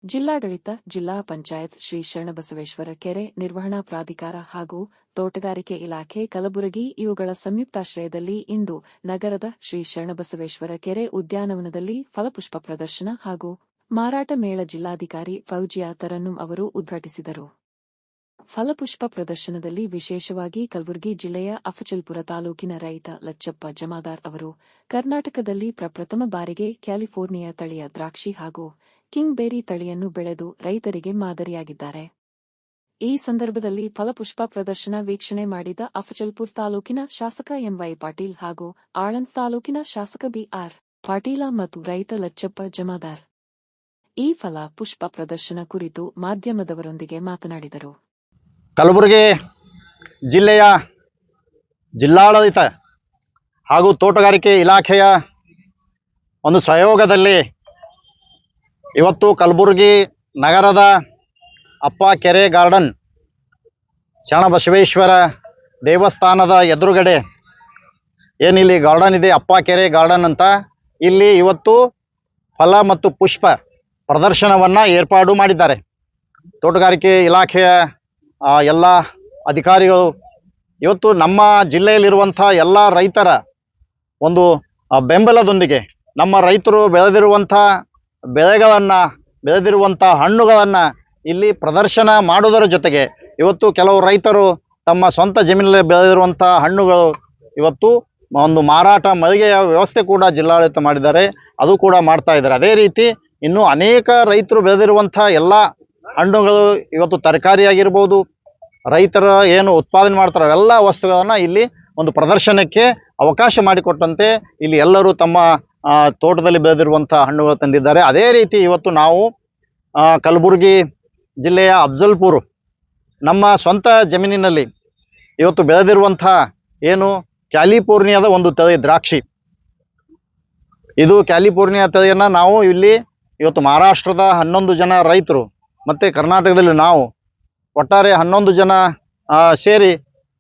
ಜಿಲ್ಲಾಡಳಿತ, ಜಿಲ್ಲಾ ಪಂಚಾಯತ್, ಶ್ರೀ ಶರಣಬಸವೇಶ್ವರ ಕೆರೆ ನಿರ್ವಹಣಾ ಪ್ರಾಧಿಕಾರ ಹಾಗೂ ತೋಟಗಾರಿಕೆ ಇಲಾಖೆ ಕಲಬುರಗಿ ಇವುಗಳ ಸಂಯುಕ್ತಾಶ್ರಯದಲ್ಲಿ ಇಂದು ನಗರದ ಶ್ರೀ ಶರಣಬಸವೇಶ್ವರ ಕೆರೆ ಉದ್ಯಾನವನದಲ್ಲಿ ಫಲಪುಷ್ಪ ಪ್ರದರ್ಶನ ಹಾಗೂ ಮಾರಾಟ ಮೇಳ ಜಿಲ್ಲಾಧಿಕಾರಿ ಫೌಜಿಯಾ ತರನ್ನುಂ ಅವರು ಉದ್ಘಾಟಿಸಿದರು. ಫಲಪುಷ್ಪ ಪ್ರದರ್ಶನದಲ್ಲಿ ವಿಶೇಷವಾಗಿ ಕಲಬುರಗಿ ಜಿಲ್ಲೆಯ ಅಫಜಲ್ಪುರ ತಾಲೂಕಿನ ರೈತ ಲಚ್ಚಪ್ಪ ಜಮಾದಾರ್ ಅವರು ಕರ್ನಾಟಕದಲ್ಲಿ ಪ್ರಪ್ರಥಮ ಬಾರಿಗೆ ಕ್ಯಾಲಿಫೋರ್ನಿಯಾ ತಳಿಯ ದ್ರಾಕ್ಷಿ ಹಾಗೂ ಕಿಂಗ್ ಬೇರಿ ತಳಿಯನ್ನು ಬೆಳೆದು ರೈತರಿಗೆ ಮಾದರಿಯಾಗಿದ್ದಾರೆ. ಈ ಸಂದರ್ಭದಲ್ಲಿ ಫಲಪುಷ್ಪ ಪ್ರದರ್ಶನ ವೀಕ್ಷಣೆ ಮಾಡಿದ ಅಫಜಲ್ಪುರ್ ತಾಲೂಕಿನ ಶಾಸಕ ಎಂವೈ ಪಾಟೀಲ್ ಹಾಗೂ ಆಳಂದ್ ತಾಲೂಕಿನ ಶಾಸಕ ಬಿಆರ್ ಪಾಟೀಲ ಮತ್ತು ರೈತ ಲಚ್ಚಪ್ಪ ಜಮಾದಾರ್ ಈ ಫಲ ಪುಷ್ಪ ಪ್ರದರ್ಶನ ಕುರಿತು ಮಾಧ್ಯಮದವರೊಂದಿಗೆ ಮಾತನಾಡಿದರು. ಕಲಬುರಗಿ ಜಿಲ್ಲೆಯ ಜಿಲ್ಲಾಡಳಿತ ಹಾಗೂ ತೋಟಗಾರಿಕೆ ಇಲಾಖೆಯ ಒಂದು ಸಹಯೋಗದಲ್ಲಿ ಇವತ್ತು ಕಲಬುರಗಿ ನಗರದ ಅಪ್ಪ ಕೆರೆ ಗಾರ್ಡನ್ ಶರಣಬಸವೇಶ್ವರ ದೇವಸ್ಥಾನದ ಎದುರುಗಡೆ ಏನಿಲ್ಲಿ ಗಾರ್ಡನ್ ಇದೆ, ಅಪ್ಪ ಕೆರೆ ಗಾರ್ಡನ್ ಅಂತ, ಇಲ್ಲಿ ಇವತ್ತು ಫಲ ಮತ್ತು ಪುಷ್ಪ ಪ್ರದರ್ಶನವನ್ನು ಏರ್ಪಾಡು ಮಾಡಿದ್ದಾರೆ. ತೋಟಗಾರಿಕೆ ಇಲಾಖೆಯ ಎಲ್ಲ ಅಧಿಕಾರಿಗಳು ಇವತ್ತು ನಮ್ಮ ಜಿಲ್ಲೆಯಲ್ಲಿರುವಂಥ ಎಲ್ಲ ರೈತರ ಒಂದು ಬೆಂಬಲದೊಂದಿಗೆ ನಮ್ಮ ರೈತರು ಬೆಳೆದಿರುವಂಥ ಬೆಳೆದಿರುವಂಥ ಹಣ್ಣುಗಳನ್ನು ಇಲ್ಲಿ ಪ್ರದರ್ಶನ ಮಾಡುವುದರ ಜೊತೆಗೆ ಇವತ್ತು ಕೆಲವು ರೈತರು ತಮ್ಮ ಸ್ವಂತ ಜಮೀನಲ್ಲಿ ಬೆಳೆದಿರುವಂಥ ಹಣ್ಣುಗಳು ಇವತ್ತು ಒಂದು ಮಾರಾಟ ಮಳಿಗೆಯ ವ್ಯವಸ್ಥೆ ಕೂಡ ಜಿಲ್ಲಾಡಳಿತ ಮಾಡಿದ್ದಾರೆ, ಅದು ಕೂಡ ಮಾಡ್ತಾ ಇದ್ದಾರೆ. ಅದೇ ರೀತಿ ಇನ್ನೂ ಅನೇಕ ರೈತರು ಬೆಳೆದಿರುವಂಥ ಎಲ್ಲ ಹಣ್ಣುಗಳು ಇವತ್ತು ತರಕಾರಿಯಾಗಿರ್ಬೋದು, ರೈತರ ಏನು ಉತ್ಪಾದನೆ ಮಾಡ್ತಾರೆ ಅವೆಲ್ಲ ವಸ್ತುಗಳನ್ನು ಇಲ್ಲಿ ಒಂದು ಪ್ರದರ್ಶನಕ್ಕೆ ಅವಕಾಶ ಮಾಡಿಕೊಟ್ಟಂತೆ ಇಲ್ಲಿ ಎಲ್ಲರೂ ತಮ್ಮ ತೋಟದಲ್ಲಿ ಬೆಳೆದಿರುವಂಥ ಹಣ್ಣುಗಳು ತಂದಿದ್ದಾರೆ. ಅದೇ ರೀತಿ ಇವತ್ತು ನಾವು ಕಲಬುರಗಿ ಜಿಲ್ಲೆಯ ಅಫಜಲ್ಪುರ ನಮ್ಮ ಸ್ವಂತ ಜಮೀನಿನಲ್ಲಿ ಇವತ್ತು ಬೆಳೆದಿರುವಂಥ ಏನು ಕ್ಯಾಲಿಫೋರ್ನಿಯಾದ ಒಂದು ತಳಿ ದ್ರಾಕ್ಷಿ, ಇದು ಕ್ಯಾಲಿಫೋರ್ನಿಯಾ ತಳಿಯನ್ನು ನಾವು ಇಲ್ಲಿ ಇವತ್ತು ಮಹಾರಾಷ್ಟ್ರದ 11 ಜನ ರೈತರು ಮತ್ತು ಕರ್ನಾಟಕದಲ್ಲಿ ನಾವು ಒಟ್ಟಾರೆ 11 ಜನ ಸೇರಿ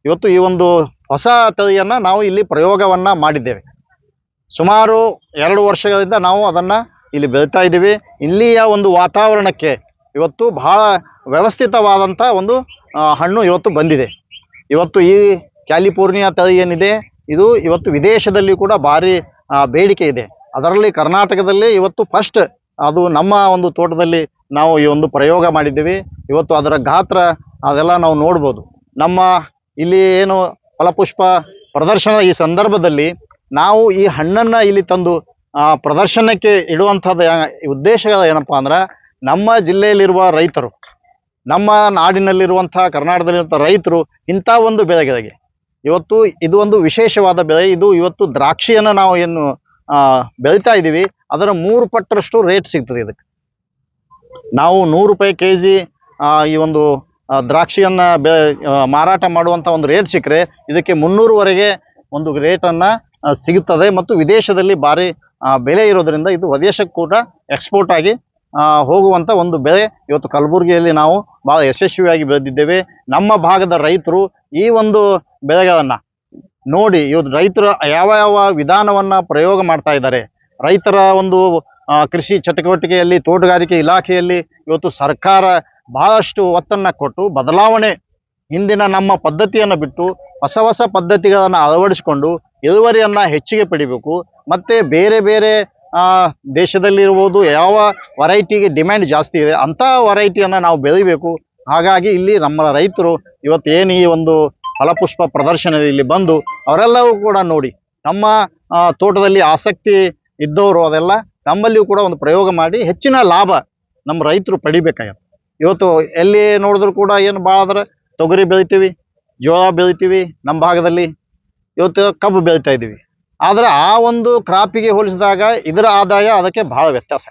ಇವತ್ತು ಈ ಒಂದು ಹೊಸ ತಳಿಯನ್ನು ನಾವು ಇಲ್ಲಿ ಪ್ರಯೋಗವನ್ನು ಮಾಡಿದ್ದೇವೆ. ಸುಮಾರು 2 ವರ್ಷಗಳಿಂದ ನಾವು ಅದನ್ನು ಇಲ್ಲಿ ಬೆಳೀತಾ ಇದ್ದೀವಿ. ಇಲ್ಲಿಯ ಒಂದು ವಾತಾವರಣಕ್ಕೆ ಇವತ್ತು ಬಹಳ ವ್ಯವಸ್ಥಿತವಾದಂಥ ಒಂದು ಹಣ್ಣು ಇವತ್ತು ಬಂದಿದೆ. ಇವತ್ತು ಈ ಕ್ಯಾಲಿಫೋರ್ನಿಯಾ ತಳಿ ಏನಿದೆ ಇದು ಇವತ್ತು ವಿದೇಶದಲ್ಲಿ ಕೂಡ ಭಾರಿ ಬೇಡಿಕೆ ಇದೆ. ಅದರಲ್ಲಿ ಕರ್ನಾಟಕದಲ್ಲಿ ಇವತ್ತು ಫಸ್ಟ್ ಅದು ನಮ್ಮ ಒಂದು ತೋಟದಲ್ಲಿ ನಾವು ಈ ಒಂದು ಪ್ರಯೋಗ ಮಾಡಿದ್ದೀವಿ. ಇವತ್ತು ಅದರ ಗಾತ್ರ ಅದೆಲ್ಲ ನಾವು ನೋಡ್ಬೋದು. ನಮ್ಮ ಇಲ್ಲಿ ಏನು ಫಲಪುಷ್ಪ ಪ್ರದರ್ಶನದ ಈ ಸಂದರ್ಭದಲ್ಲಿ ನಾವು ಈ ಹಣ್ಣನ್ನು ಇಲ್ಲಿ ತಂದು ಪ್ರದರ್ಶನಕ್ಕೆ ಇಡುವಂಥದ್ದು ಉದ್ದೇಶಗಳು ಏನಪ್ಪ ಅಂದ್ರೆ, ನಮ್ಮ ಜಿಲ್ಲೆಯಲ್ಲಿರುವ ರೈತರು, ನಮ್ಮ ನಾಡಿನಲ್ಲಿರುವಂಥ ಕರ್ನಾಟಕದಲ್ಲಿರುವಂಥ ರೈತರು ಇಂಥ ಒಂದು ಬೆಳೆಗಳಿಗೆ ಇವತ್ತು ಇದು ಒಂದು ವಿಶೇಷವಾದ ಬೆಳೆ. ಇದು ಇವತ್ತು ದ್ರಾಕ್ಷಿಯನ್ನು ನಾವು ಏನು ಬೆಳೀತಾ ಇದ್ದೀವಿ ಅದರ 3 ಪಟ್ಟರಷ್ಟು ರೇಟ್ ಸಿಗ್ತದೆ. ಇದಕ್ಕೆ ನಾವು 100 ರೂಪಾಯಿ kg ಈ ಒಂದು ದ್ರಾಕ್ಷಿಯನ್ನು ಮಾರಾಟ ಮಾಡುವಂಥ ಒಂದು ರೇಟ್ ಸಿಕ್ಕರೆ ಇದಕ್ಕೆ 300ವರೆಗೆ ಒಂದು ರೇಟನ್ನು ಸಿಗುತ್ತದೆ. ಮತ್ತು ವಿದೇಶದಲ್ಲಿ ಭಾರಿ ಬೆಲೆ ಇರೋದರಿಂದ ಇದು ವಿದೇಶಕ್ಕೆ ಕೂಡ ಎಕ್ಸ್ಪೋರ್ಟ್ ಆಗಿ ಹೋಗುವಂಥ ಒಂದು ಬೆಳೆ ಇವತ್ತು ಕಲಬುರಗಿಯಲ್ಲಿ ನಾವು ಭಾಳ ಯಶಸ್ವಿಯಾಗಿ ಬೆಳೆದಿದ್ದೇವೆ. ನಮ್ಮ ಭಾಗದ ರೈತರು ಈ ಒಂದು ಬೆಳೆಗಳನ್ನು ನೋಡಿ ಇವತ್ತು ರೈತರು ಯಾವ ವಿಧಾನವನ್ನು ಪ್ರಯೋಗ ಮಾಡ್ತಾ ಇದ್ದಾರೆ, ರೈತರ ಒಂದು ಕೃಷಿ ಚಟುವಟಿಕೆಯಲ್ಲಿ ತೋಟಗಾರಿಕೆ ಇಲಾಖೆಯಲ್ಲಿ ಇವತ್ತು ಸರ್ಕಾರ ಬಹಳಷ್ಟು ಒತ್ತನ್ನು ಕೊಟ್ಟು ಬದಲಾವಣೆ, ಹಿಂದಿನ ನಮ್ಮ ಪದ್ಧತಿಯನ್ನು ಬಿಟ್ಟು ಹೊಸ ಪದ್ಧತಿಗಳನ್ನು ಅಳವಡಿಸಿಕೊಂಡು ಇಳುವರಿಯನ್ನು ಹೆಚ್ಚಿಗೆ ಪಡಿಬೇಕು. ಮತ್ತು ಬೇರೆ ಬೇರೆ ದೇಶದಲ್ಲಿರ್ಬೋದು ಯಾವ ವೆರೈಟಿಗೆ ಡಿಮ್ಯಾಂಡ್ ಜಾಸ್ತಿ ಇದೆ ಅಂಥ ವೆರೈಟಿಯನ್ನು ನಾವು ಬೆಳಿಬೇಕು. ಹಾಗಾಗಿ ಇಲ್ಲಿ ನಮ್ಮ ರೈತರು ಇವತ್ತು ಏನು ಈ ಒಂದು ಫಲಪುಷ್ಪ ಪ್ರದರ್ಶನ ಇಲ್ಲಿ ಬಂದು ಅವರೆಲ್ಲವೂ ಕೂಡ ನೋಡಿ ನಮ್ಮ ತೋಟದಲ್ಲಿ ಆಸಕ್ತಿ ಇದ್ದವರು ಅದೆಲ್ಲ ನಮ್ಮಲ್ಲಿಯೂ ಕೂಡ ಒಂದು ಪ್ರಯೋಗ ಮಾಡಿ ಹೆಚ್ಚಿನ ಲಾಭ ನಮ್ಮ ರೈತರು ಪಡಿಬೇಕಾಗತ್ತೆ. ಇವತ್ತು ಎಲ್ಲಿ ನೋಡಿದ್ರು ಕೂಡ ಏನು ಭಾಳ ಅಂದ್ರೆ ತೊಗರಿ ಬೆಳಿತೀವಿ, ಜೋಳ ಬೆಳಿತೀವಿ, ನಮ್ಮ ಭಾಗದಲ್ಲಿ ಇವತ್ತು ಕಬ್ಬು ಬೆಳೀತಾ ಇದ್ದೀವಿ. ಆದರೆ ಆ ಒಂದು ಕ್ರಾಪಿಗೆ ಹೋಲಿಸಿದಾಗ ಇದರ ಆದಾಯ ಅದಕ್ಕೆ ಭಾಳ ವ್ಯತ್ಯಾಸ,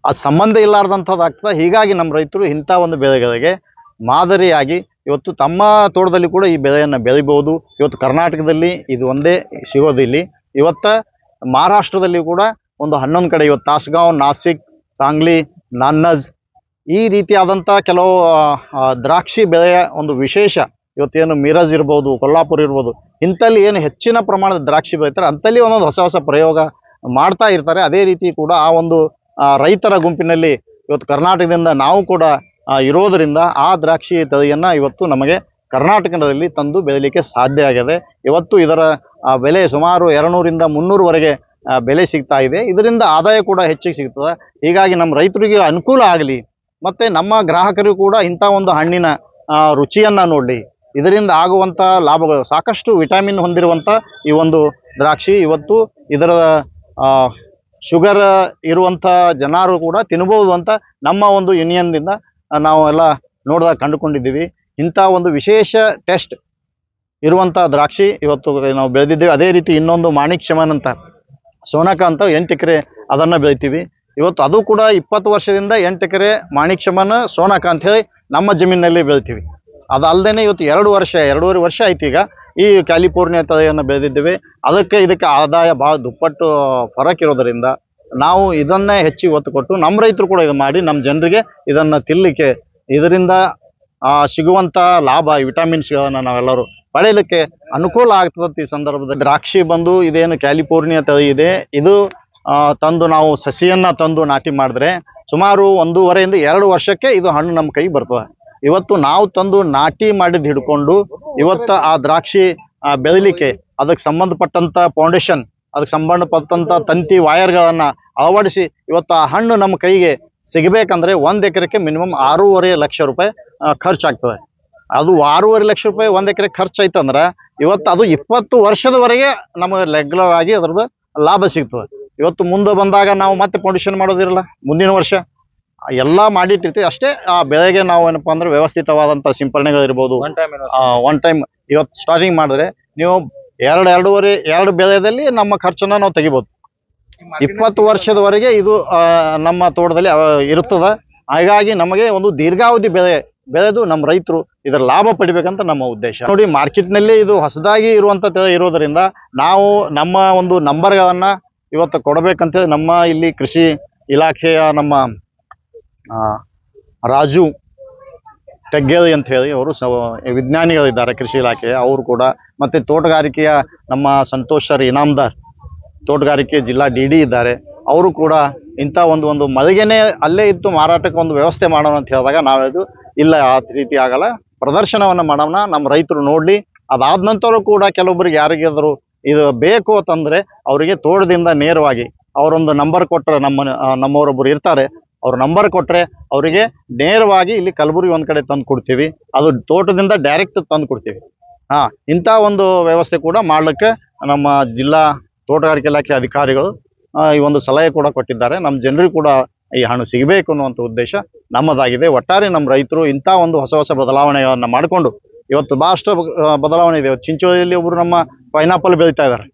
ಅದು ಸಂಬಂಧ ಇಲ್ಲಾರ್ದಂಥದ್ದು ಆಗ್ತದೆ. ಹೀಗಾಗಿ ನಮ್ಮ ರೈತರು ಇಂಥ ಒಂದು ಬೆಳೆಗಳಿಗೆ ಮಾದರಿಯಾಗಿ ಇವತ್ತು ತಮ್ಮ ತೋಟದಲ್ಲಿ ಕೂಡ ಈ ಬೆಳೆಯನ್ನು ಬೆಳಿಬೋದು. ಇವತ್ತು ಕರ್ನಾಟಕದಲ್ಲಿ ಇದು ಒಂದೇ ಸಿಗೋದಿಲ್ಲ, ಇವತ್ತು ಮಹಾರಾಷ್ಟ್ರದಲ್ಲಿ ಕೂಡ ಒಂದು 11 ಕಡೆ, ಇವತ್ತು ತಾಸಗಾಂವ್, ನಾಸಿಕ್, ಸಾಂಗ್ಲಿ, ನಾನ್ನಜ್ ಈ ರೀತಿಯಾದಂಥ ಕೆಲವು ದ್ರಾಕ್ಷಿ ಬೆಳೆಯ ಒಂದು ವಿಶೇಷ ಇವತ್ತೇನು ಮಿರಜ್ ಇರ್ಬೋದು, ಕೊಲ್ಲಾಪುರ ಇರ್ಬೋದು, ಇಂಥಲ್ಲಿ ಏನು ಹೆಚ್ಚಿನ ಪ್ರಮಾಣದ ದ್ರಾಕ್ಷಿ ಬೆಳೀತಾರೆ ಅಂಥಲ್ಲಿ ಒಂದೊಂದು ಹೊಸ ಪ್ರಯೋಗ ಮಾಡ್ತಾ ಇರ್ತಾರೆ. ಅದೇ ರೀತಿ ಕೂಡ ಆ ಒಂದು ರೈತರ ಗುಂಪಿನಲ್ಲಿ ಇವತ್ತು ಕರ್ನಾಟಕದಿಂದ ನಾವು ಕೂಡ ಇರೋದರಿಂದ ಆ ದ್ರಾಕ್ಷಿ ತಳಿಯನ್ನು ಇವತ್ತು ನಮಗೆ ಕರ್ನಾಟಕದಲ್ಲಿ ತಂದು ಬೆಳೀಲಿಕ್ಕೆ ಸಾಧ್ಯ ಆಗಿದೆ. ಇವತ್ತು ಇದರ ಬೆಲೆ ಸುಮಾರು 200ರಿಂದ 300ವರೆಗೆ ಬೆಲೆ ಸಿಗ್ತಾ ಇದೆ. ಇದರಿಂದ ಆದಾಯ ಕೂಡ ಹೆಚ್ಚಿಗೆ ಸಿಗ್ತದೆ. ಹೀಗಾಗಿ ನಮ್ಮ ರೈತರಿಗೆ ಅನುಕೂಲ ಆಗಲಿ, ಮತ್ತು ನಮ್ಮ ಗ್ರಾಹಕರಿಗೂ ಕೂಡ ಇಂಥ ಒಂದು ಹಣ್ಣಿನ ರುಚಿಯನ್ನು ನೋಡಲಿ. ಇದರಿಂದ ಆಗುವಂಥ ಲಾಭಗಳು ಸಾಕಷ್ಟು ವಿಟಮಿನ್ ಹೊಂದಿರುವಂಥ ಈ ಒಂದು ದ್ರಾಕ್ಷಿ ಇವತ್ತು ಇದರ ಶುಗರ್ ಇರುವಂಥ ಜನರು ಕೂಡ ತಿನ್ಬೋದು ಅಂತ ನಮ್ಮ ಒಂದು ಯೂನಿಯನ್ದಿಂದ ನಾವು ಎಲ್ಲ ನೋಡಿದಾಗ ಕಂಡುಕೊಂಡಿದ್ದೀವಿ. ಇಂಥ ಒಂದು ವಿಶೇಷ ಟೆಸ್ಟ್ ಇರುವಂಥ ದ್ರಾಕ್ಷಿ ಇವತ್ತು ನಾವು ಬೆಳೆದಿದ್ದೇವೆ. ಅದೇ ರೀತಿ ಇನ್ನೊಂದು ಮಾಣಿಕ್ ಚಮನ್ ಅಂತ ಸೋನಕ ಅಂತ 8 ಎಕರೆ ಅದನ್ನು ಬೆಳಿತೀವಿ. ಇವತ್ತು ಅದು ಕೂಡ 20 ವರ್ಷದಿಂದ 8 ಎಕರೆ ಮಾಣಿಕ್ ಚಮನ್ ಸೋನಕ ಅಂತ ಹೇಳಿ ನಮ್ಮ ಜಮೀನಿನಲ್ಲಿ ಬೆಳಿತೀವಿ. ಅದಲ್ಲದೆ ಇವತ್ತು 2 ವರ್ಷ ಆಯ್ತು ಈಗ ಈ ಕ್ಯಾಲಿಫೋರ್ನಿಯಾ ತಳಿಯನ್ನು ಬೆಳೆದಿದ್ದೇವೆ. ಇದಕ್ಕೆ ಆದಾಯ ಭಾಳ ದುಪ್ಪಟ್ಟು ಫರಕ್ ಇರೋದರಿಂದ ನಾವು ಇದನ್ನೇ ಹೆಚ್ಚಿಗೆ ಒತ್ತು ಕೊಟ್ಟು ನಮ್ಮ ರೈತರು ಕೂಡ ಇದು ಮಾಡಿ ನಮ್ಮ ಜನರಿಗೆ ಇದನ್ನು ತಿನ್ನಲಿಕ್ಕೆ ಇದರಿಂದ ಸಿಗುವಂಥ ಲಾಭ ವಿಟಮಿನ್ಸ್ಗಳನ್ನು ನಾವೆಲ್ಲರೂ ಪಡೆಯಲಿಕ್ಕೆ ಅನುಕೂಲ ಆಗ್ತದೆ. ಈ ಸಂದರ್ಭದಲ್ಲಿ ದ್ರಾಕ್ಷಿ ಬಂದು ಇದೇನು ಕ್ಯಾಲಿಫೋರ್ನಿಯಾ ತಳಿ ಇದೆ, ಇದು ತಂದು ನಾವು ಸಸಿಯನ್ನು ತಂದು ನಾಟಿ ಮಾಡಿದ್ರೆ ಸುಮಾರು 1.5ರಿಂದ 2 ವರ್ಷಕ್ಕೆ ಇದು ಹಣ್ಣು ನಮ್ಮ ಕೈಗೆ ಬರ್ತದೆ. ಇವತ್ತು ನಾವು ತಂದು ನಾಟಿ ಮಾಡಿದ್ದು ಹಿಡ್ಕೊಂಡು ಇವತ್ತು ಆ ದ್ರಾಕ್ಷಿ ಬೆಳಿಲಿಕ್ಕೆ ಅದಕ್ಕೆ ಸಂಬಂಧಪಟ್ಟಂಥ ಫೌಂಡೇಶನ್, ಅದಕ್ಕೆ ಸಂಬಂಧಪಟ್ಟಂಥ ತಂತಿ ವೈರ್ಗಳನ್ನು ಅಳವಡಿಸಿ ಇವತ್ತು ಆ ಹಣ್ಣು ನಮ್ಮ ಕೈಗೆ ಸಿಗಬೇಕಂದ್ರೆ 1 ಎಕರೆಗೆ ಮಿನಿಮಮ್ 6.5 ಲಕ್ಷ ರೂಪಾಯಿ ಖರ್ಚಾಗ್ತದೆ. ಅದು 6.5 ಲಕ್ಷ ರೂಪಾಯಿ 1 ಎಕರೆ ಖರ್ಚಾಯ್ತಂದ್ರೆ ಇವತ್ತು ಅದು 20 ವರ್ಷದವರೆಗೆ ನಮಗೆ ರೆಗ್ಯುಲರ್ ಆಗಿ ಅದ್ರದ್ದು ಲಾಭ ಸಿಗ್ತದೆ. ಇವತ್ತು ಮುಂದೆ ಬಂದಾಗ ನಾವು ಮತ್ತೆ ಫೌಂಡೇಶನ್ ಮಾಡೋದಿರಲ್ಲ, ಮುಂದಿನ ವರ್ಷ ಎಲ್ಲ ಮಾಡಿಟ್ಟಿರ್ತೀವಿ ಅಷ್ಟೇ. ಆ ಬೆಳೆಗೆ ನಾವು ಏನಪ್ಪ ಅಂದ್ರೆ ವ್ಯವಸ್ಥಿತವಾದಂಥ ಸಿಂಪರಣೆಗಳಿರ್ಬೋದು. ಒನ್ ಟೈಮ್ ಇವತ್ತು ಸ್ಟಾರ್ಟಿಂಗ್ ಮಾಡಿದ್ರೆ ನೀವು 2 ಬೆಳೆದಲ್ಲಿ ನಮ್ಮ ಖರ್ಚನ್ನು ನಾವು ತೆಗಿಬೋದು. 20 ವರ್ಷದವರೆಗೆ ಇದು ನಮ್ಮ ತೋಟದಲ್ಲಿ ಇರ್ತದೆ. ಹಾಗಾಗಿ ನಮಗೆ ಒಂದು ದೀರ್ಘಾವಧಿ ಬೆಳೆದು ನಮ್ಮ ರೈತರು ಇದರ ಲಾಭ ಪಡಿಬೇಕಂತ ನಮ್ಮ ಉದ್ದೇಶ. ನೋಡಿ, ಮಾರ್ಕೆಟ್ನಲ್ಲಿ ಇದು ಹೊಸದಾಗಿ ಇರುವಂಥ ಇರೋದರಿಂದ ನಾವು ನಮ್ಮ ಒಂದು ನಂಬರ್ಗಳನ್ನು ಇವತ್ತು ಕೊಡಬೇಕಂತೇಳಿ ನಮ್ಮ ಇಲ್ಲಿ ಕೃಷಿ ಇಲಾಖೆಯ ನಮ್ಮ ರಾಜು ತೆಗ್ಗೇರಿ ಅಂತ ಹೇಳಿ ಅವರು ವಿಜ್ಞಾನಿಗಳಿದ್ದಾರೆ ಕೃಷಿ ಇಲಾಖೆಯ, ಅವರು ಕೂಡ, ಮತ್ತು ತೋಟಗಾರಿಕೆಯ ನಮ್ಮ ಸಂತೋಷ್ ಸರ್ ಇನಾಮದಾರ್ ತೋಟಗಾರಿಕೆ ಜಿಲ್ಲಾ DD ಇದ್ದಾರೆ. ಅವರು ಕೂಡ ಇಂಥ ಒಂದು ಮಳಿಗೆನೇ ಅಲ್ಲೇ ಇತ್ತು ಮಾರಾಟಕ್ಕೆ ಒಂದು ವ್ಯವಸ್ಥೆ ಮಾಡೋಣ ಅಂತ ಹೇಳಿದಾಗ ನಾವಿದು ಇಲ್ಲ, ಆ ರೀತಿ ಆಗಲ್ಲ, ಪ್ರದರ್ಶನವನ್ನು ಮಾಡೋಣ, ನಮ್ಮ ರೈತರು ನೋಡಲಿ. ಅದಾದ ನಂತರ ಕೂಡ ಕೆಲವೊಬ್ಬರಿಗೆ ಯಾರಿಗಾದರೂ ಇದು ಬೇಕು ಅಂತಂದರೆ ಅವರಿಗೆ ತೋಟದಿಂದ ನೇರವಾಗಿ ಅವರೊಂದು ನಂಬರ್ ಕೊಟ್ಟರೆ ನಮ್ಮವರೊಬ್ಬರು ಇರ್ತಾರೆ, ಅವ್ರ ನಂಬರ್ ಕೊಟ್ಟರೆ ಅವರಿಗೆ ನೇರವಾಗಿ ಇಲ್ಲಿ ಕಲಬುರಗಿ ಒಂದು ಕಡೆ ತಂದು ಕೊಡ್ತೀವಿ. ಅದು ತೋಟದಿಂದ ಡೈರೆಕ್ಟ್ ತಂದು ಕೊಡ್ತೀವಿ. ಇಂಥ ಒಂದು ವ್ಯವಸ್ಥೆ ಕೂಡ ಮಾಡಲಿಕ್ಕೆ ನಮ್ಮ ಜಿಲ್ಲಾ ತೋಟಗಾರಿಕೆ ಇಲಾಖೆ ಅಧಿಕಾರಿಗಳು ಈ ಒಂದು ಸಲಹೆ ಕೂಡ ಕೊಟ್ಟಿದ್ದಾರೆ. ನಮ್ಮ ಜನರಿಗೂ ಕೂಡ ಈ ಹಣ್ಣು ಸಿಗಬೇಕು ಅನ್ನುವಂಥ ಉದ್ದೇಶ ನಮ್ಮದಾಗಿದೆ. ಒಟ್ಟಾರೆ ನಮ್ಮ ರೈತರು ಇಂಥ ಒಂದು ಹೊಸ ಬದಲಾವಣೆಗಳನ್ನು ಮಾಡಿಕೊಂಡು ಇವತ್ತು ಭಾಳಷ್ಟು ಬದಲಾವಣೆ ಇದೆ. ಚಿಂಚೋಳಿಯಲ್ಲಿ ಒಬ್ಬರು ನಮ್ಮ ಪೈನಾಪಲ್ ಬೆಳೀತಾ ಇದ್ದಾರೆ,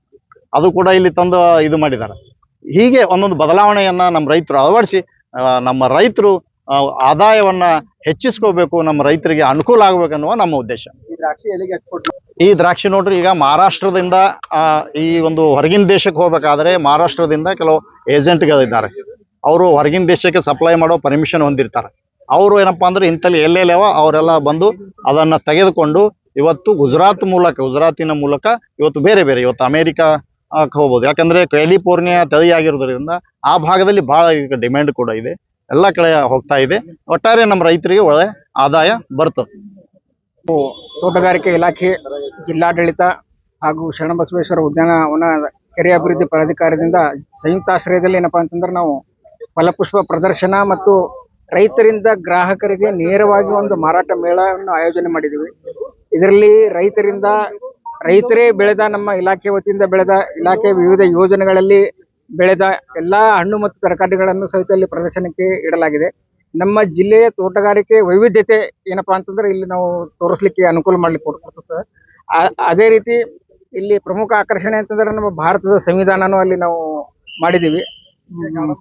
ಅದು ಕೂಡ ಇಲ್ಲಿ ತಂದು ಇದು ಮಾಡಿದ್ದಾರೆ. ಹೀಗೆ ಒಂದೊಂದು ಬದಲಾವಣೆಯನ್ನು ನಮ್ಮ ರೈತರು ಅಳವಡಿಸಿ ನಮ್ಮ ರೈತರು ಆದಾಯವನ್ನು ಹೆಚ್ಚಿಸ್ಕೋಬೇಕು, ನಮ್ಮ ರೈತರಿಗೆ ಅನುಕೂಲ ಆಗಬೇಕನ್ನುವ ನಮ್ಮ ಉದ್ದೇಶ. ಈ ದ್ರಾಕ್ಷಿ ನೋಡ್ರಿ, ಈಗ ಮಹಾರಾಷ್ಟ್ರದಿಂದ ಈ ಒಂದು ಹೊರಗಿನ ದೇಶಕ್ಕೆ ಹೋಗ್ಬೇಕಾದ್ರೆ ಮಹಾರಾಷ್ಟ್ರದಿಂದ ಕೆಲವು ಏಜೆಂಟ್ಗಳಿದ್ದಾರೆ. ಅವರು ಹೊರಗಿನ ದೇಶಕ್ಕೆ ಸಪ್ಲೈ ಮಾಡೋ ಪರ್ಮಿಷನ್ ಹೊಂದಿರ್ತಾರೆ. ಅವರು ಏನಪ್ಪ ಅಂದ್ರೆ ಇಂಥಲ್ಲಿ ಎಲ್ಲೆಲ್ಲವ ಅವರೆಲ್ಲ ಬಂದು ಅದನ್ನು ತೆಗೆದುಕೊಂಡು ಇವತ್ತು ಗುಜರಾತಿನ ಮೂಲಕ ಇವತ್ತು ಬೇರೆ ಇವತ್ತು ಅಮೇರಿಕಾ ಹೋಗ್ಬೋದು. ಯಾಕಂದರೆ ಕ್ಯಾಲಿಫೋರ್ನಿಯಾ ತಳಿ ಆಗಿರೋದ್ರಿಂದ ಆ ಭಾಗದಲ್ಲಿ ಭಾಳ ಈಗ ಡಿಮ್ಯಾಂಡ್ ಕೂಡ ಇದೆ, ಎಲ್ಲ ಕಡೆ ಹೋಗ್ತಾ ಇದೆ. ಒಟ್ಟಾರೆ ನಮ್ಮ ರೈತರಿಗೆ ಒಳ್ಳೆ ಆದಾಯ ಬರ್ತದೆ. ತೋಟಗಾರಿಕೆ ಇಲಾಖೆ, ಜಿಲ್ಲಾಡಳಿತ ಹಾಗೂ ಶರಣಬಸವೇಶ್ವರ ಉದ್ಯಾನವನ ಕೆರೆ ಅಭಿವೃದ್ಧಿ ಪ್ರಾಧಿಕಾರದಿಂದ ಸಂಯುಕ್ತಾಶ್ರಯದಲ್ಲಿ ಏನಪ್ಪಾ ಅಂತಂದ್ರೆ ನಾವು ಫಲಪುಷ್ಪ ಪ್ರದರ್ಶನ ಮತ್ತು ರೈತರಿಂದ ಗ್ರಾಹಕರಿಗೆ ನೇರವಾಗಿ ಒಂದು ಮಾರಾಟ ಮೇಳವನ್ನು ಆಯೋಜನೆ ಮಾಡಿದ್ದೀವಿ. ಇದರಲ್ಲಿ ರೈತರೇ ಬೆಳೆದ, ನಮ್ಮ ಇಲಾಖೆ ವತಿಯಿಂದ ಬೆಳೆದ, ಇಲಾಖೆ ವಿವಿಧ ಯೋಜನೆಗಳಲ್ಲಿ ಬೆಳೆದ ಎಲ್ಲ ಹಣ್ಣು ಮತ್ತು ತರಕಾರಿಗಳನ್ನು ಸಹಿತ ಇಲ್ಲಿ ಪ್ರದರ್ಶನಕ್ಕೆ ಇಡಲಾಗಿದೆ. ನಮ್ಮ ಜಿಲ್ಲೆಯ ತೋಟಗಾರಿಕೆ ವೈವಿಧ್ಯತೆ ಏನಪ್ಪಾ ಅಂತಂದ್ರೆ ಇಲ್ಲಿ ನಾವು ತೋರಿಸ್ಲಿಕ್ಕೆ ಅನುಕೂಲ ಮಾಡ್ಲಿಕ್ಕೆ ಕೊಡ್ತದೆ. ಅದೇ ರೀತಿ ಇಲ್ಲಿ ಪ್ರಮುಖ ಆಕರ್ಷಣೆ ಅಂತಂದ್ರೆ ನಮ್ಮ ಭಾರತದ ಸಂವಿಧಾನನೂ ಅಲ್ಲಿ ನಾವು ಮಾಡಿದ್ದೀವಿ.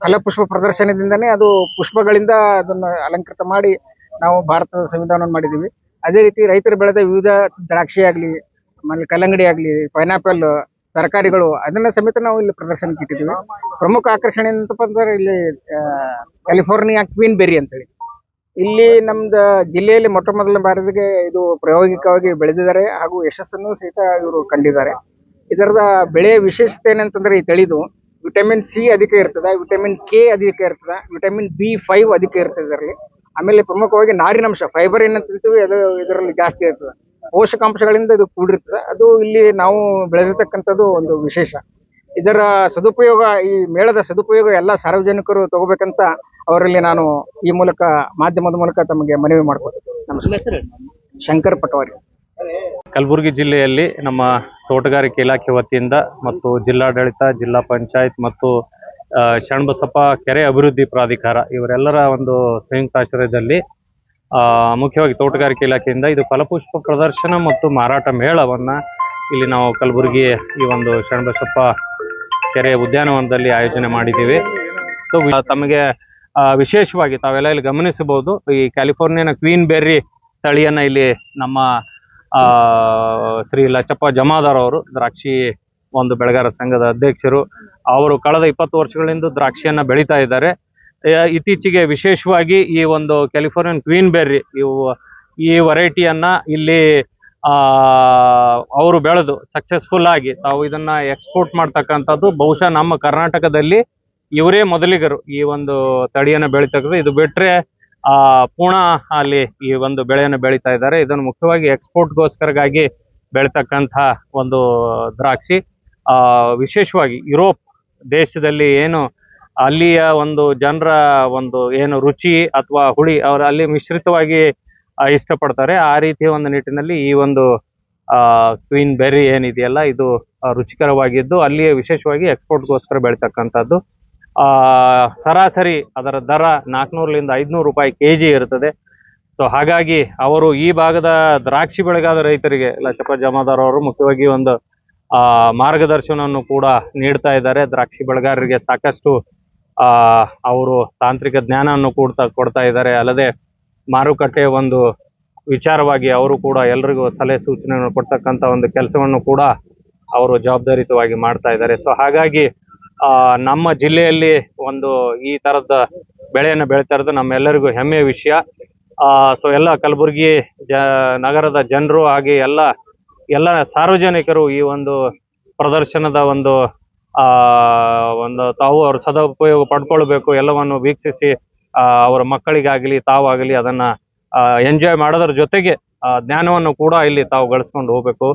ಫಲಪುಷ್ಪ ಪ್ರದರ್ಶನದಿಂದನೇ ಅದು ಪುಷ್ಪಗಳಿಂದ ಅದನ್ನು ಅಲಂಕೃತ ಮಾಡಿ ನಾವು ಭಾರತದ ಸಂವಿಧಾನವನ್ನು ಮಾಡಿದ್ದೀವಿ. ಅದೇ ರೀತಿ ರೈತರು ಬೆಳೆದ ವಿವಿಧ ದ್ರಾಕ್ಷಿ ಆಗಲಿ, ಆಮೇಲೆ ಕಲ್ಲಂಗಡಿ ಆಗಲಿ, ಪೈನಾಪಲ್ ತರಕಾರಿಗಳು ಅದನ್ನ ಸಮೇತ ನಾವು ಇಲ್ಲಿ ಪ್ರದರ್ಶನಕ್ಕೆ ಇಟ್ಟಿದ್ದೀವಿ. ಪ್ರಮುಖ ಆಕರ್ಷಣೆ ಏನಂತಪ್ಪ ಅಂದ್ರೆ ಇಲ್ಲಿ ಕ್ಯಾಲಿಫೋರ್ನಿಯಾ ಕ್ವೀನ್ ಬೆರಿ ಅಂತೇಳಿ ಇಲ್ಲಿ ನಮ್ದು ಜಿಲ್ಲೆಯಲ್ಲಿ ಮೊಟ್ಟ ಮೊದಲ ಬಾರಿಗೆ ಇದು ಪ್ರಾಯೋಗಿಕವಾಗಿ ಬೆಳೆದಿದ್ದಾರೆ ಹಾಗೂ ಯಶಸ್ಸನ್ನು ಸಹಿತ ಇವರು ಕಂಡಿದ್ದಾರೆ. ಇದರದ ಬೆಳೆಯ ವಿಶೇಷತೆ ಏನಂತಂದ್ರೆ ಈ ತಳಿದು ವಿಟಮಿನ್ ಸಿ ಅಧಿಕ ಇರ್ತದೆ, ವಿಟಮಿನ್ ಕೆ ಅಧಿಕ ಇರ್ತದೆ, ವಿಟಮಿನ್ B5 ಅಧಿಕ ಇರ್ತದೆ ಇದರಲ್ಲಿ. ಆಮೇಲೆ ಪ್ರಮುಖವಾಗಿ ನಾರಿನಂಶ ಫೈಬರ್ ಏನಂತೀವಿ ಅದು ಇದರಲ್ಲಿ ಜಾಸ್ತಿ ಇರ್ತದೆ. ಪೋಷಕಾಂಶಗಳಿಂದ ಇದು ಕೂಡಿರ್ತದೆ. ಅದು ಇಲ್ಲಿ ನಾವು ಬೆಳೆದಿರ್ತಕ್ಕಂಥದ್ದು ಒಂದು ವಿಶೇಷ. ಇದರ ಸದುಪಯೋಗ, ಈ ಮೇಳದ ಸದುಪಯೋಗ ಎಲ್ಲ ಸಾರ್ವಜನಿಕರು ತಗೋಬೇಕಂತ ಅವರಲ್ಲಿ ನಾನು ಈ ಮೂಲಕ ಮಾಧ್ಯಮದ ಮೂಲಕ ತಮಗೆ ಮನವಿ ಮಾಡ್ಕೊಳ್ತೀನಿ. ನಮಸ್ಕಾರ. ಶಂಕರ್ ಪಟವಾರಿ. ಕಲಬುರಗಿ ಜಿಲ್ಲೆಯಲ್ಲಿ ನಮ್ಮ ತೋಟಗಾರಿಕೆ ಇಲಾಖೆ ವತಿಯಿಂದ ಮತ್ತು ಜಿಲ್ಲಾಡಳಿತ, ಜಿಲ್ಲಾ ಪಂಚಾಯತ್ ಮತ್ತು ಶರಣಬಸಪ್ಪ ಕೆರೆ ಅಭಿವೃದ್ಧಿ ಪ್ರಾಧಿಕಾರ ಇವರೆಲ್ಲರ ಒಂದು ಸಂಯುಕ್ತಾಶ್ರಯದಲ್ಲಿ ಮುಖ್ಯವಾಗಿ ತೋಟಗಾರಿಕೆ ಇಲಾಖೆಯಿಂದ ಇದು ಫಲಪುಷ್ಪ ಪ್ರದರ್ಶನ ಮತ್ತು ಮಾರಾಟ ಮೇಳವನ್ನು ಇಲ್ಲಿ ನಾವು ಕಲಬುರಗಿ ಈ ಒಂದು ಶರಣಬಸಪ್ಪ ಕೆರೆ ಉದ್ಯಾನವನದಲ್ಲಿ ಆಯೋಜನೆ ಮಾಡಿದ್ದೀವಿ. ಸೊ ತಮಗೆ ವಿಶೇಷವಾಗಿ ತಾವೆಲ್ಲ ಇಲ್ಲಿ ಗಮನಿಸಬಹುದು, ಈ ಕ್ಯಾಲಿಫೋರ್ನಿಯಾನ ಕ್ವೀನ್ ಬೆರ್ರಿ ತಳಿಯನ್ನು ಇಲ್ಲಿ ನಮ್ಮ ಶ್ರೀ ಲಚಪ್ಪ ಜಮಾದಾರ್ ಅವರು, ದ್ರಾಕ್ಷಿ ಒಂದು ಬೆಳೆಗಾರ ಸಂಘದ ಅಧ್ಯಕ್ಷರು, ಅವರು ಕಳೆದ 20 ವರ್ಷಗಳಿಂದ ದ್ರಾಕ್ಷಿಯನ್ನು ಬೆಳೀತಾ ಇದ್ದಾರೆ. ಇತ್ತೀಚೆಗೆ ವಿಶೇಷವಾಗಿ ಈ ಒಂದು ಕ್ಯಾಲಿಫೋರ್ನಿಯನ್ ಕ್ವೀನ್ ಬೆರ್ರಿ ಈ ವೆರೈಟಿಯನ್ನ ಇಲ್ಲಿ ಅವರು ಬೆಳೆದು ಸಕ್ಸಸ್ಫುಲ್ ಆಗಿ ತಾವು ಇದನ್ನ ಎಕ್ಸ್ಪೋರ್ಟ್ ಮಾಡ್ತಕ್ಕಂಥದ್ದು ಬಹುಶಃ ನಮ್ಮ ಕರ್ನಾಟಕದಲ್ಲಿ ಇವರೇ ಮೊದಲಿಗರು ಈ ಒಂದು ತಳಿಯನ್ನು ಬೆಳೀತಕ್ಕಂಥ. ಇದು ಬಿಟ್ರೆ ಪೂಣಾ ಅಲ್ಲಿ ಈ ಒಂದು ಬೆಳೆಯನ್ನು ಬೆಳೀತಾ ಇದ್ದಾರೆ. ಇದನ್ನು ಮುಖ್ಯವಾಗಿ ಎಕ್ಸ್ಪೋರ್ಟ್ಗೋಸ್ಕರಗಾಗಿ ಬೆಳೀತಕ್ಕಂಥ ಒಂದು ದ್ರಾಕ್ಷಿ. ವಿಶೇಷವಾಗಿ ಯುರೋಪ್ ದೇಶದಲ್ಲಿ ಏನು ಅಲ್ಲಿಯ ಒಂದು ಜನರ ಒಂದು ಏನು ರುಚಿ ಅಥವಾ ಹುಳಿ ಅವರು ಅಲ್ಲಿ ಮಿಶ್ರಿತವಾಗಿ ಇಷ್ಟಪಡ್ತಾರೆ. ಆ ರೀತಿಯ ಒಂದು ನಿಟ್ಟಿನಲ್ಲಿ ಈ ಒಂದು ಕ್ವೀನ್ ಬೆರ್ರಿ ಏನಿದೆಯಲ್ಲ ಇದು ರುಚಿಕರವಾಗಿದ್ದು ಅಲ್ಲಿಯೇ ವಿಶೇಷವಾಗಿ ಎಕ್ಸ್ಪೋರ್ಟ್ಗೋಸ್ಕರ ಬೆಳೀತಕ್ಕಂಥದ್ದು. ಸರಾಸರಿ ಅದರ ದರ 400ರಿಂದ 500 ರೂಪಾಯಿ kg ಇರ್ತದೆ. ಸೊ ಹಾಗಾಗಿ ಅವರು ಈ ಭಾಗದ ದ್ರಾಕ್ಷಿ ಬೆಳೆಗಾದ ರೈತರಿಗೆ ಲಚಪ್ಪ ಜಮಾದಾರ್ ಅವರು ಮುಖ್ಯವಾಗಿ ಒಂದು ಮಾರ್ಗದರ್ಶನವನ್ನು ಕೂಡ ನೀಡ್ತಾ ಇದ್ದಾರೆ. ದ್ರಾಕ್ಷಿ ಬೆಳೆಗಾರರಿಗೆ ಸಾಕಷ್ಟು ಅವರು ತಾಂತ್ರಿಕ ಜ್ಞಾನವನ್ನು ಕೊಡ್ತಾ ಇದ್ದಾರೆ. ಅಲ್ಲದೆ ಮಾರುಕಟ್ಟೆ ಒಂದು ವಿಚಾರವಾಗಿ ಅವರು ಕೂಡ ಎಲ್ರಿಗೂ ಸಲಹೆ ಸೂಚನೆಯನ್ನು ಕೊಡ್ತಕ್ಕಂಥ ಒಂದು ಕೆಲಸವನ್ನು ಕೂಡ ಅವರು ಜವಾಬ್ದಾರಿತವಾಗಿ ಮಾಡ್ತಾ ಇದ್ದಾರೆ. ಸೊ ಹಾಗಾಗಿ ನಮ್ಮ ಜಿಲ್ಲೆಯಲ್ಲಿ ಒಂದು ಈ ತರದ ಬೆಳೆಯನ್ನು ಬೆಳೀತಾ ಇರೋದು ನಮ್ಮೆಲ್ಲರಿಗೂ ಹೆಮ್ಮೆಯ ವಿಷಯ. ಸೊ ಎಲ್ಲ ಕಲಬುರಗಿ ನಗರದ ಜನರು ಹಾಗೆ ಎಲ್ಲ ಸಾರ್ವಜನಿಕರು ಈ ಒಂದು ಪ್ರದರ್ಶನದ ಒಂದು ತಾವು ಅವ್ರ ಸದುಪಯೋಗ ಪಡ್ಕೊಳ್ಬೇಕು. ಎಲ್ಲವನ್ನು ವೀಕ್ಷಿಸಿ ಅವರ ಮಕ್ಕಳಿಗಾಗಲಿ ತಾವಾಗಲಿ ಅದನ್ನ ಎಂಜಾಯ್ ಮಾಡೋದ್ರ ಜೊತೆಗೆ ಜ್ಞಾನವನ್ನು ಕೂಡ ಇಲ್ಲಿ ತಾವು ಗಳಿಸ್ಕೊಂಡು ಹೋಗ್ಬೇಕು.